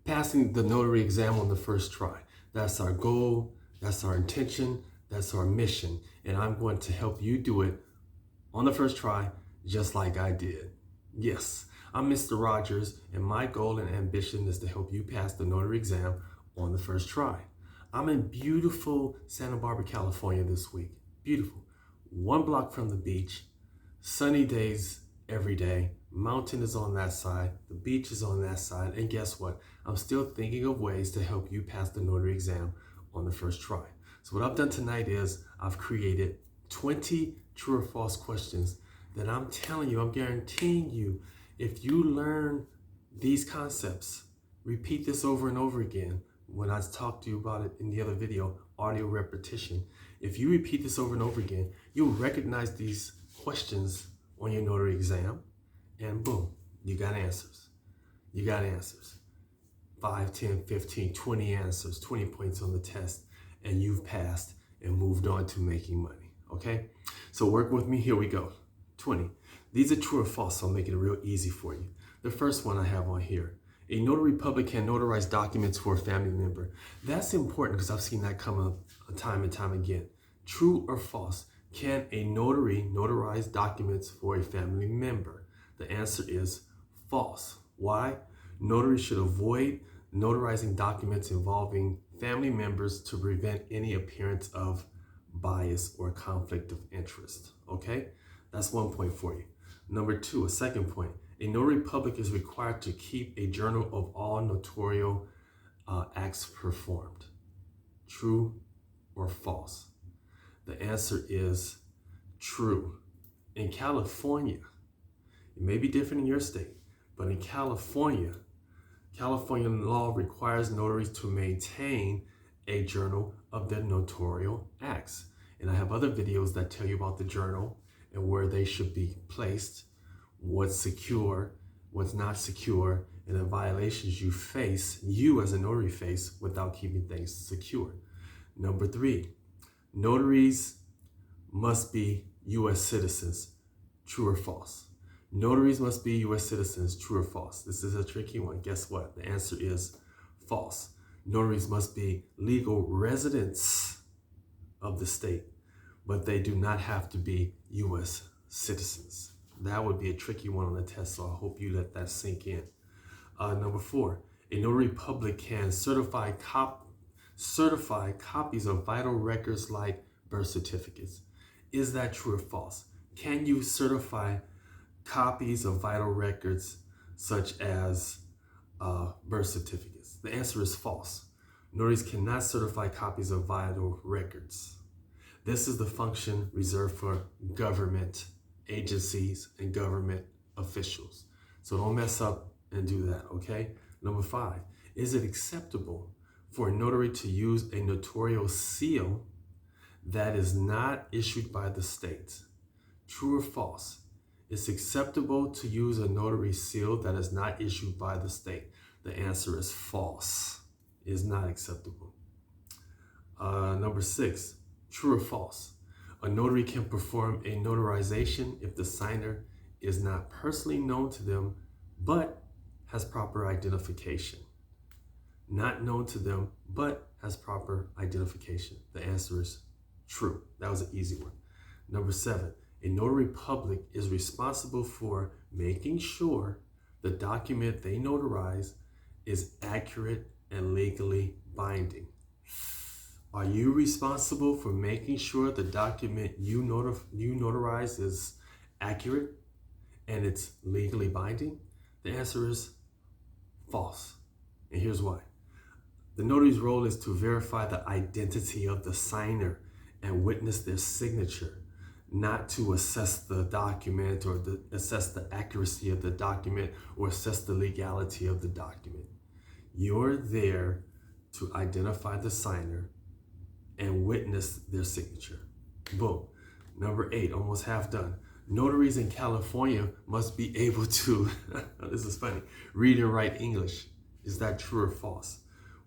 passing the notary exam on the first try. That's our goal, that's our intention, that's our mission. And I'm going to help you do it on the first try, just like I did. Yes, I'm Mr. Rogers, and my goal and ambition is to help you pass the notary exam on the first try. I'm in beautiful Santa Barbara, California this week. Beautiful. 1 block from the beach, sunny days every day. Mountain is on that side, the beach is on that side, and guess what? I'm still thinking of ways to help you pass the notary exam on the first try. So what I've done tonight is I've created 20 true or false questions that I'm telling you, I'm guaranteeing you, if you learn these concepts, repeat this over and over again. When I talked to you about it in the other video, audio repetition, if you repeat this over and over again, you'll recognize these questions on your notary exam, and boom, you got answers. You got answers. 5, 10, 15, 20 answers, 20 points on the test, and you've passed and moved on to making money, okay? So work with me, here we go. 20. These are true or false, so I'll make it real easy for you. The first one I have on here. A notary public can notarize documents for a family member. That's important because I've seen that come up time and time again. True or false? Can a notary notarize documents for a family member? The answer is false. Why? Notaries should avoid notarizing documents involving family members to prevent any appearance of bias or conflict of interest. Okay? That's 1 point for you. Number 2, a second point. A notary public is required to keep a journal of all notarial acts performed. True or false? The answer is true. In California, it may be different in your state, but in California law requires notaries to maintain a journal of their notarial acts. And I have other videos that tell you about the journal and where they should be placed, what's secure, what's not secure, and the violations you as a notary face without keeping things secure. Number 3, notaries must be U.S. citizens. True or false? Notaries must be U.S. citizens. True or false? This is a tricky one. Guess what? The answer is false. Notaries must be legal residents of the state, but they do not have to be U.S. citizens. That would be a tricky one on the test, so I hope you let that sink in. Number 4, a notary public can certify copies of vital records like birth certificates. Is that true or false? Can you certify copies of vital records such as birth certificates? The answer is false. Notaries cannot certify copies of vital records. This is the function reserved for government agencies and government officials. So don't mess up and do that, okay? Number 5, is it acceptable for a notary to use a notarial seal that is not issued by the state? True or false? It's acceptable to use a notary seal that is not issued by the state. The answer is false. It is not acceptable. Number 6, true or false? A notary can perform a notarization if the signer is not personally known to them, but has proper identification. Not known to them, but has proper identification. The answer is true. That was an easy one. Number 7, a notary public is responsible for making sure the document they notarize is accurate and legally binding. Are you responsible for making sure the document you notarize is accurate and it's legally binding? The answer is false. And here's why. The notary's role is to verify the identity of the signer and witness their signature, not to assess the document or assess the accuracy of the document or assess the legality of the document. You're there to identify the signer and witness their signature. Boom. Number 8, almost half done. Notaries in California must be able to, this is funny, read and write English. Is that true or false?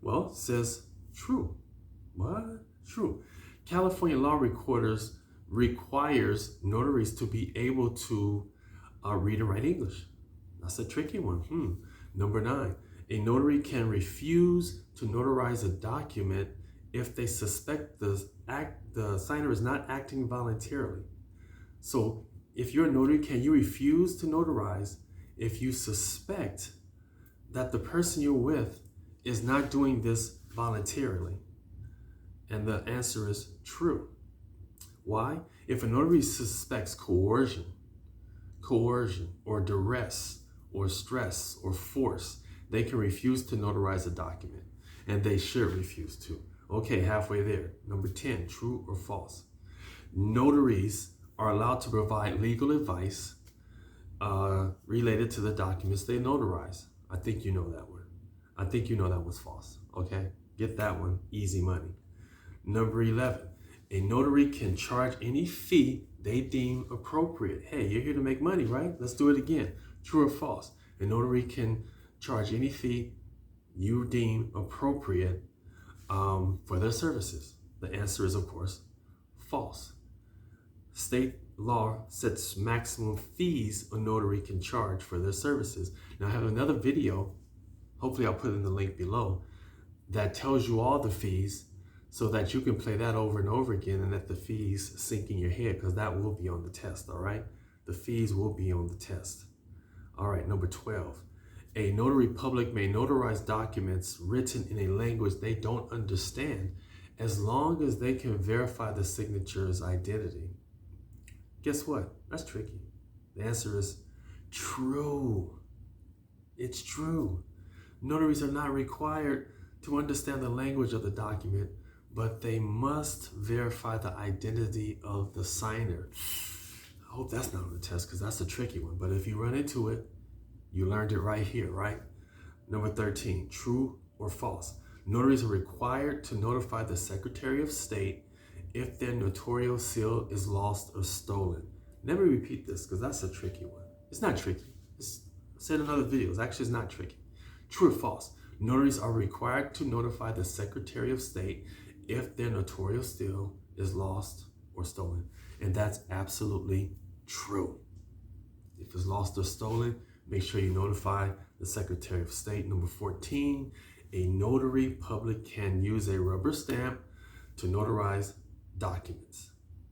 Well, it says true. What? True. California law requires notaries to be able to read and write English. That's a tricky one. Number 9, A notary can refuse to notarize a document if they suspect the signer is not acting voluntarily. So if you're a notary, can you refuse to notarize if you suspect that the person you're with is not doing this voluntarily? And the answer is true. Why? If a notary suspects coercion or duress or stress or force, they can refuse to notarize a document, and they should refuse to. Okay, halfway there. Number 10, true or false? Notaries are allowed to provide legal advice related to the documents they notarize. I think you know that one. I think you know that was false. Okay, get that one, easy money. Number 11, a notary can charge any fee they deem appropriate. Hey, you're here to make money, right? Let's do it again. True or false? A notary can charge any fee you deem appropriate for their services. The answer is, of course, false. State law sets maximum fees a notary can charge for their services. Now, I have another video, hopefully I'll put in the link below, that tells you all the fees so that you can play that over and over again and let the fees sink in your head, because that will be on the test, all right? The fees will be on the test. All right, number 12. A notary public may notarize documents written in a language they don't understand as long as they can verify the signature's identity. Guess what? That's tricky. The answer is true. It's true. Notaries are not required to understand the language of the document, but they must verify the identity of the signer. I hope that's not on the test, because that's a tricky one. But if you run into it, you learned it right here, right? Number 13, true or false? Notaries are required to notify the Secretary of State if their notarial seal is lost or stolen. Let me repeat this, because that's a tricky one. It's not tricky. I said in other videos, actually it's not tricky. True or false? Notaries are required to notify the Secretary of State if their notarial seal is lost or stolen. And that's absolutely true. If it's lost or stolen, make sure you notify the Secretary of State. Number 14, a notary public can use a rubber stamp to notarize documents.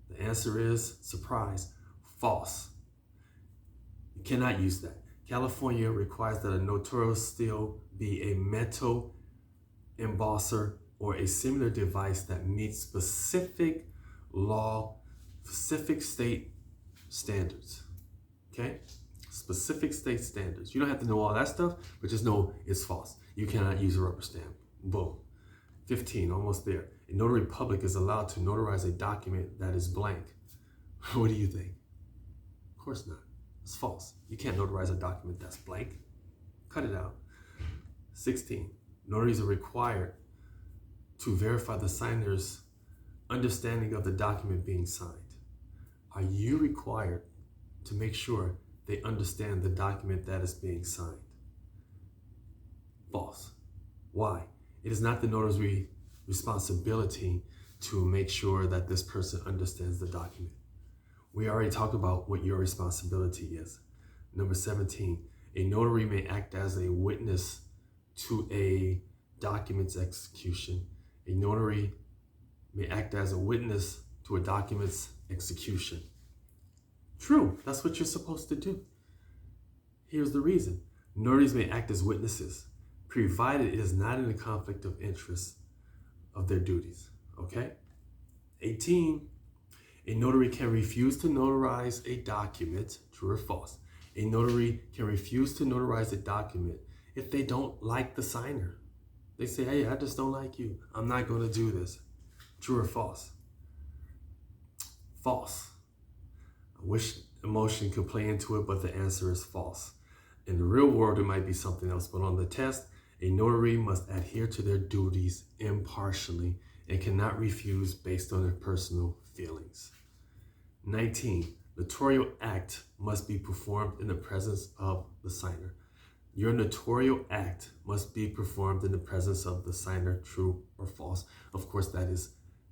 The answer is, surprise, false. You cannot use that. California requires that a notarial seal be a metal embosser or a similar device that meets specific state standards. Okay? Specific state standards. You don't have to know all that stuff, but just know it's false. You cannot use a rubber stamp. Boom. 15, almost there. A notary public is allowed to notarize a document that is blank. What do you think? Of course not. It's false. You can't notarize a document that's blank. Cut it out. 16, notaries are required to verify the signer's understanding of the document being signed. Are you required to make sure they understand the document that is being signed? False. Why? It is not the notary's responsibility to make sure that this person understands the document. We already talked about what your responsibility is. Number 17, a notary may act as a witness to a document's execution. A notary may act as a witness to a document's execution. True, that's what you're supposed to do. Here's the reason. Notaries may act as witnesses, provided it is not in a conflict of interest of their duties, okay? 18, a notary can refuse to notarize a document, true or false. A notary can refuse to notarize a document if they don't like the signer. They say, hey, I just don't like you. I'm not going to do this. True or false? False. I wish emotion could play into it, but the answer is false. In the real world, it might be something else, but on the test, a notary must adhere to their duties impartially and cannot refuse based on their personal feelings. 19, notarial act must be performed in the presence of the signer. Your notarial act must be performed in the presence of the signer, true or false? Of course, that is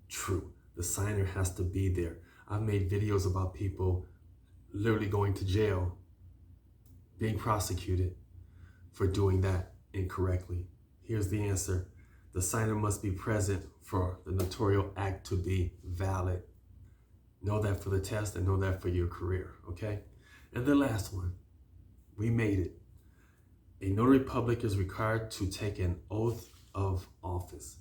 true. The signer has to be there. I've made videos about people literally going to jail, being prosecuted for doing that. incorrectly. Here's the answer. The signer must be present for the notarial act to be valid. Know that for the test and know that for your career, okay? And the last one, we made it. A notary public is required to take an oath of office.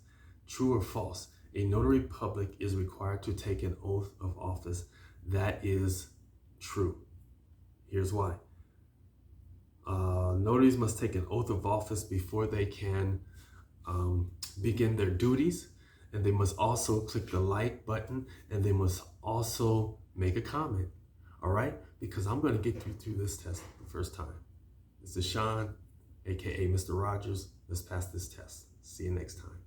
True or false? A notary public is required to take an oath of office. That is true. Here's why. Notaries must take an oath of office before they can begin their duties, and they must also click the like button, and they must also make a comment. All right? Because I'm going to get you through this test the first time. This is Sean, aka Mr. Rogers. Let's pass this test. See you next time.